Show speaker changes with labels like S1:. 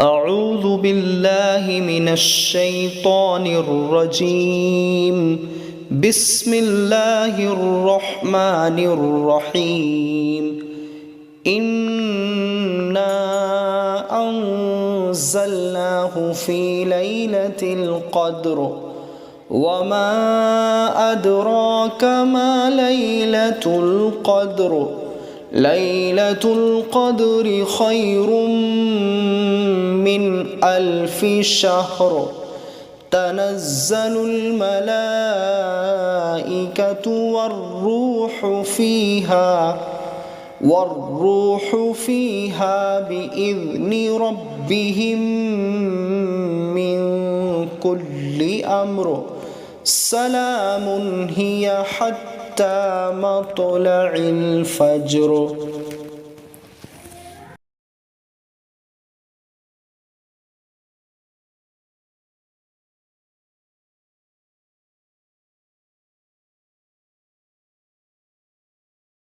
S1: أعوذ بالله من الشيطان الرجيم. بسم الله الرحمن الرحيم. إنا أنزلناه في ليلة القدر وما أدراك ما ليلة القدر. ليلة القدر خير من 1000 شهر. تنزل الملائكة والروح فيها بإذن ربهم من كل أمر. سلام هي حتى مطلع الفجر.